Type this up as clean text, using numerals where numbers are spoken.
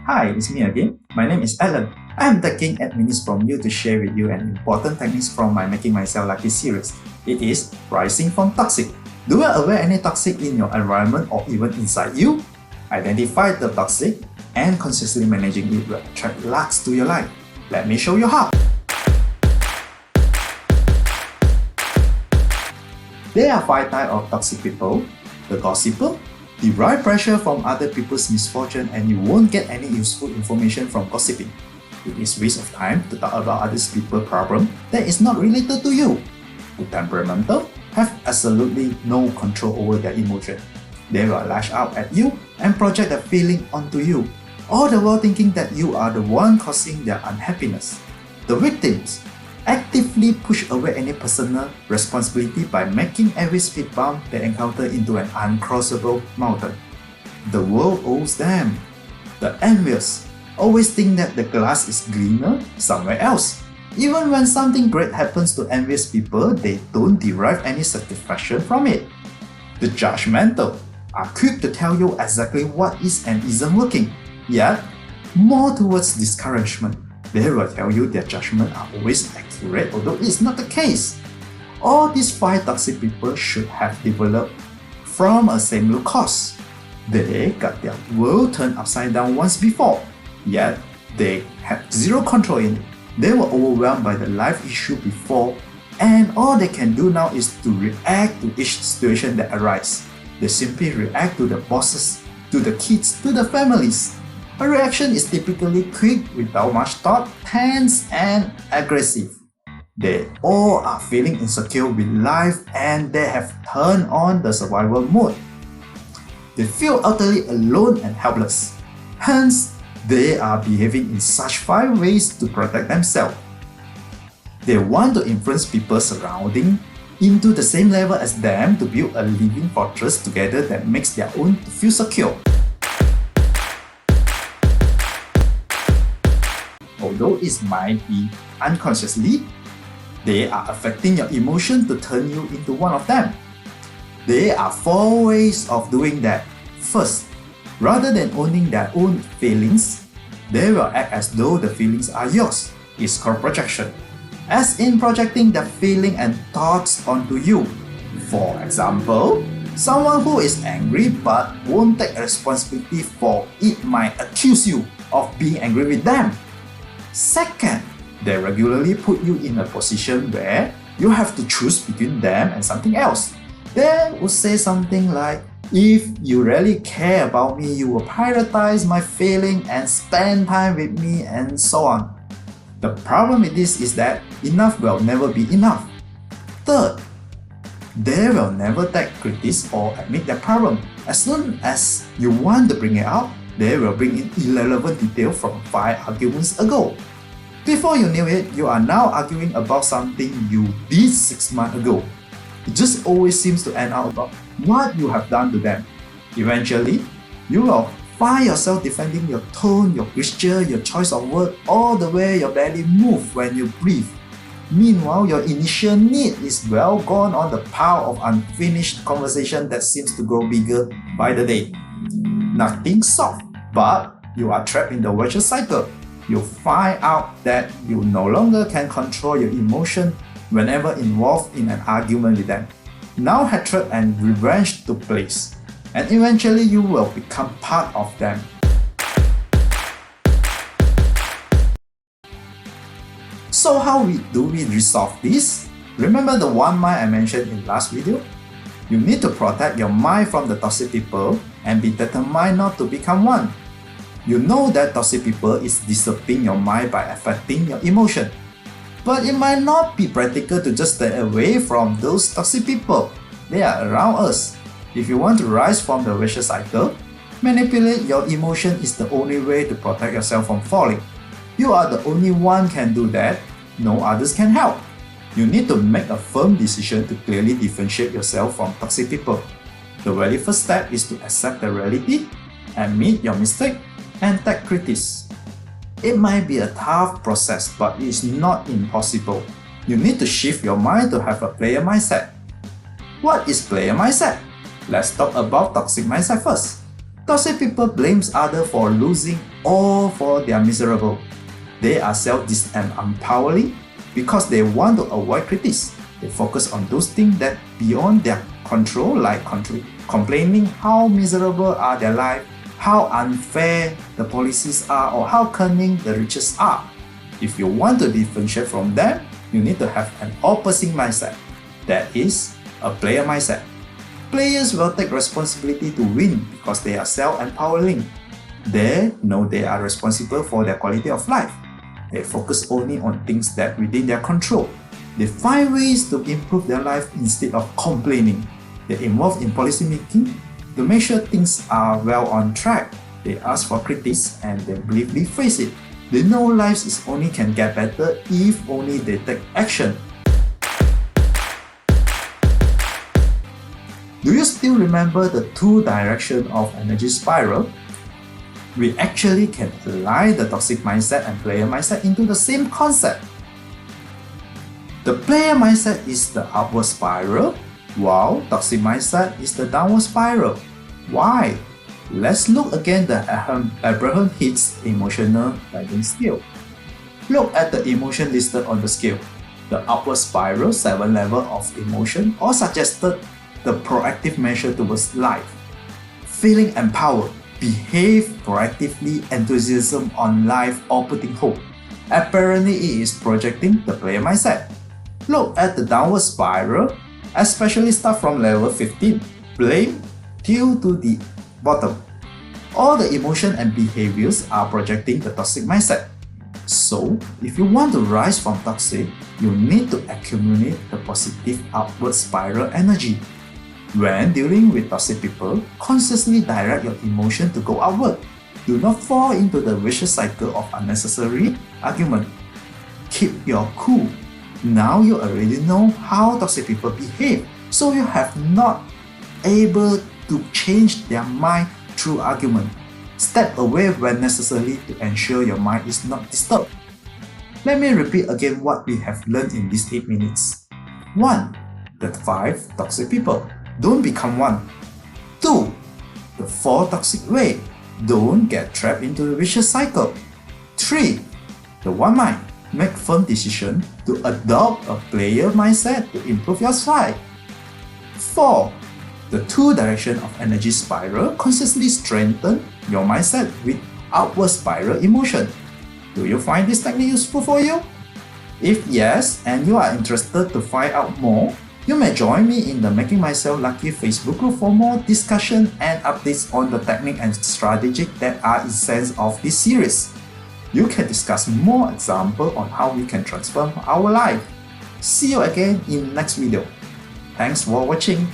Hi, it's me again. My name is Alan. I am taking 8 minutes from you to share with you an important techniques from my Making Myself Lucky series. It is rising from toxic. Do you aware any toxic in your environment or even inside you? Identify the toxic and consciously managing it will attract luck to your life. Let me show you how. There are 5 types of toxic people. The gossiper, derive pressure from other people's misfortune and you won't get any useful information from gossiping. It is waste of time to talk about other people's problem that is not related to you. The temperamental, have absolutely no control over their emotion. They will lash out at you and project their feeling onto you, all the while thinking that you are the one causing their unhappiness. The victims, actively push away any personal responsibility by making every speed bump they encounter into an uncrossable mountain. The world owes them. The envious always think that the grass is greener somewhere else. Even when something great happens to envious people, they don't derive any satisfaction from it. The judgmental are quick to tell you exactly what is and isn't working, yet more towards discouragement. They will tell you their judgment are always accurate, although it's not the case. All these 5 toxic people should have developed from a same root cause. They got their world turned upside down once before, yet they had zero control in it. They were overwhelmed by the life issue before, and all they can do now is to react to each situation that arises. They simply react to the bosses, to the kids, to the families. A reaction is typically quick, without much thought, tense, and aggressive. They all are feeling insecure with life and they have turned on the survival mode. They feel utterly alone and helpless. Hence, they are behaving in such 5 ways to protect themselves. They want to influence people surrounding into the same level as them to build a living fortress together that makes their own feel secure. Although it might be unconsciously, they are affecting your emotion to turn you into one of them. There are 4 ways of doing that. First, rather than owning their own feelings, they will act as though the feelings are yours. It's called projection, as in projecting their feeling and thoughts onto you. For example, someone who is angry but won't take responsibility for it might accuse you of being angry with them. Second, they regularly put you in a position where you have to choose between them and something else. They will say something like, if you really care about me, you will prioritize my feeling and spend time with me and so on. The problem with this is that enough will never be enough. Third, they will never take criticism or admit their problem. As soon as you want to bring it up, they will bring in irrelevant detail from 5 arguments ago. Before you knew it, you are now arguing about something you did 6 months ago. It just always seems to end out about what you have done to them. Eventually, you will find yourself defending your tone, your gesture, your choice of word, all the way your belly moves when you breathe. Meanwhile, your initial need is well gone on the pile of unfinished conversation that seems to grow bigger by the day. Nothing solved, but you are trapped in the vicious cycle. You find out that you no longer can control your emotion whenever involved in an argument with them. Now hatred and revenge took place, and eventually you will become part of them. So how do we resolve this? Remember the one mind I mentioned in last video? You need to protect your mind from the toxic people and be determined not to become one. You know that toxic people is disturbing your mind by affecting your emotion. But it might not be practical to just stay away from those toxic people. They are around us. If you want to rise from the vicious cycle, manipulate your emotion is the only way to protect yourself from falling. You are the only one can do that. No others can help. You need to make a firm decision to clearly differentiate yourself from toxic people. The very first step is to accept the reality, admit your mistake, and take criticism. It might be a tough process, but it is not impossible. You need to shift your mind to have a player mindset. What is player mindset? Let's talk about toxic mindset first. Toxic people blames others for losing or for their miserable. They are selfish and empowering because they want to avoid critics. They focus on those things that beyond their control, like complaining how miserable are their life, how unfair the policies are, or how cunning the riches are. If you want to differentiate from them, you need to have an opposite mindset. That is, a player mindset. Players will take responsibility to win because they are self-empowering. They know they are responsible for their quality of life. They focus only on things that within their control. They find ways to improve their life instead of complaining. They involve in policy making to make sure things are well on track. They ask for critics and they bravely face it. They know life is only can get better if only they take action. Do you still remember the two directions of energy spiral? We actually can align the toxic mindset and player mindset into the same concept. The player mindset is the upward spiral, while toxic mindset is the downward spiral. Why? Let's look again the Abraham Hicks emotional guidance scale. Look at the emotion listed on the scale. The upward spiral 7 levels of emotion all suggested the proactive measure towards life. Feeling empowered, behave proactively, enthusiasm on life or putting hope. Apparently it is projecting the player mindset. Look at the downward spiral, especially start from level 15, blame, till to the bottom. All the emotion and behaviors are projecting the toxic mindset. So, if you want to rise from toxic, you need to accumulate the positive upward spiral energy. When dealing with toxic people, consciously direct your emotion to go outward. Do not fall into the vicious cycle of unnecessary argument. Keep your cool. Now you already know how toxic people behave, so you have not able to change their mind through argument. Step away when necessary to ensure your mind is not disturbed. Let me repeat again what we have learned in these 8 minutes. 1. The 5 toxic people. Don't become one. 2. The 4 toxic way. Don't get trapped into the vicious cycle. 3. The one mind. Make firm decision to adopt a player mindset to improve your life. 4. The 2 direction of energy spiral consciously strengthen your mindset with upward spiral emotion. Do you find this technique useful for you? If yes, and you are interested to find out more, you may join me in the Making Myself Lucky Facebook group for more discussion and updates on the technique and strategy that are essence of this series. You can discuss more examples on how we can transform our life. See you again in next video. Thanks for watching.